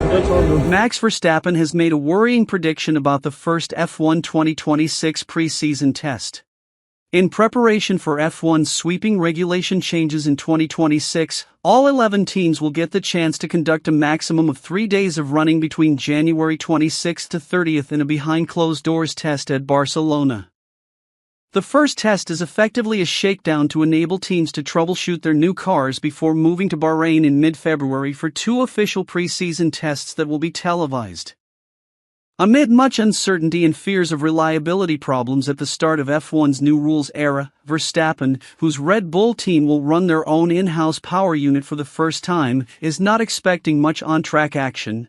Max Verstappen has made a worrying prediction about the first F1 2026 pre-season test. In preparation for F1's sweeping regulation changes in 2026, all 11 teams will get the chance to conduct a maximum of 3 days of running between January 26 to 30th in a behind-closed-doors test at Barcelona. The first test is effectively a shakedown to enable teams to troubleshoot their new cars before moving to Bahrain in mid-February for 2 official pre-season tests that will be televised. Amid much uncertainty and fears of reliability problems at the start of F1's new rules era, Verstappen, whose Red Bull team will run their own in-house power unit for the first time, is not expecting much on-track action.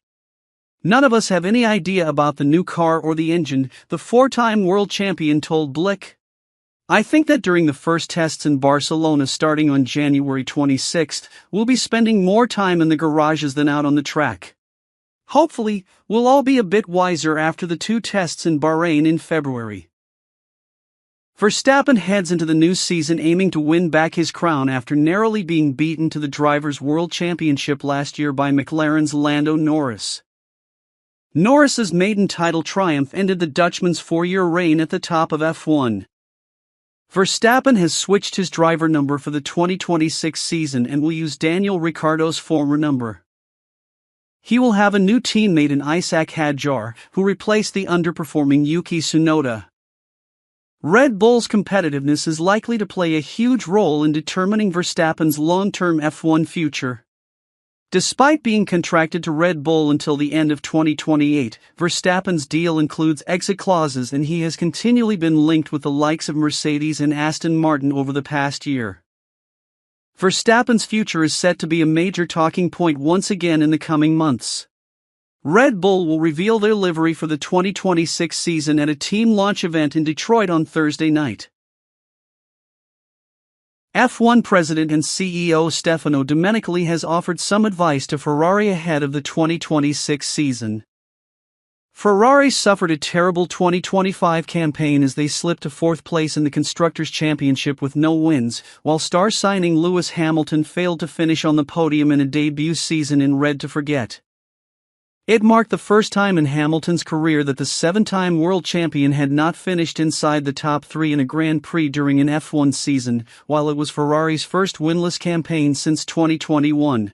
"None of us have any idea about the new car or the engine," the 4-time world champion told Blick. "I think that during the first tests in Barcelona starting on January 26th, we'll be spending more time in the garages than out on the track. Hopefully, we'll all be a bit wiser after the 2 tests in Bahrain in February." Verstappen heads into the new season aiming to win back his crown after narrowly being beaten to the Drivers' World Championship last year by McLaren's Lando Norris. Norris's maiden title triumph ended the Dutchman's 4-year reign at the top of F1. Verstappen has switched his driver number for the 2026 season and will use Daniel Ricciardo's former number. He will have a new teammate in Isaac Hadjar, who replaced the underperforming Yuki Tsunoda. Red Bull's competitiveness is likely to play a huge role in determining Verstappen's long-term F1 future. Despite being contracted to Red Bull until the end of 2028, Verstappen's deal includes exit clauses and he has continually been linked with the likes of Mercedes and Aston Martin over the past year. Verstappen's future is set to be a major talking point once again in the coming months. Red Bull will reveal their livery for the 2026 season at a team launch event in Detroit on Thursday night. F1 President and CEO Stefano Domenicali has offered some advice to Ferrari ahead of the 2026 season. Ferrari suffered a terrible 2025 campaign as they slipped to 4th place in the Constructors' Championship with no wins, while star signing Lewis Hamilton failed to finish on the podium in a debut season in red to forget. It marked the first time in Hamilton's career that the 7-time world champion had not finished inside the top 3 in a Grand Prix during an F1 season, while it was Ferrari's first winless campaign since 2021.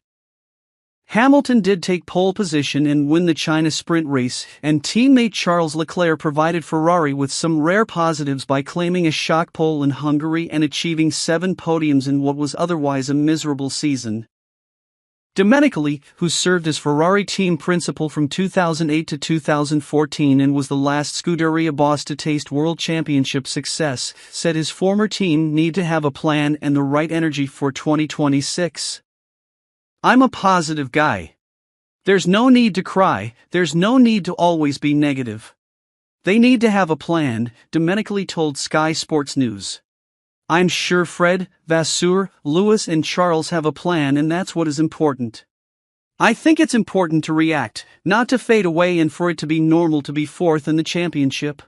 Hamilton did take pole position and win the China sprint race, and teammate Charles Leclerc provided Ferrari with some rare positives by claiming a shock pole in Hungary and achieving 7 podiums in what was otherwise a miserable season. Domenicali, who served as Ferrari team principal from 2008 to 2014 and was the last Scuderia boss to taste World Championship success, said his former team need to have a plan and the right energy for 2026. "I'm a positive guy. There's no need to cry, there's no need to always be negative. They need to have a plan," Domenicali told Sky Sports News. "I'm sure Fred, Vasseur, Lewis and Charles have a plan and that's what is important. I think it's important to react, not to fade away and for it to be normal to be 4th in the championship.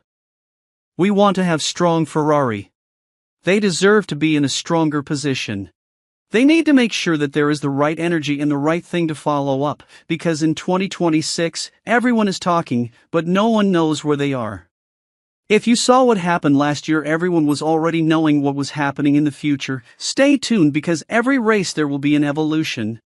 We want to have strong Ferrari. They deserve to be in a stronger position. They need to make sure that there is the right energy and the right thing to follow up, because in 2026, everyone is talking, but no one knows where they are. If you saw what happened last year, everyone was already knowing what was happening in the future. Stay tuned because every race there will be an evolution."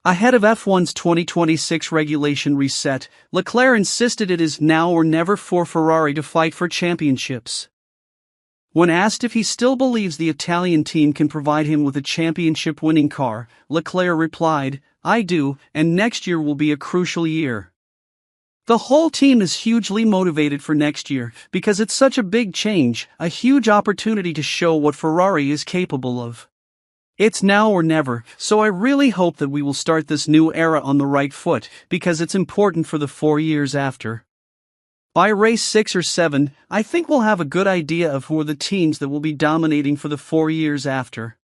Ahead of F1's 2026 regulation reset, Leclerc insisted it is now or never for Ferrari to fight for championships. When asked if he still believes the Italian team can provide him with a championship-winning car, Leclerc replied, "I do, and next year will be a crucial year. The whole team is hugely motivated for next year, because it's such a big change, a huge opportunity to show what Ferrari is capable of. It's now or never, so I really hope that we will start this new era on the right foot, because it's important for the 4 years after. By race 6 or 7, I think we'll have a good idea of who are the teams that will be dominating for the 4 years after."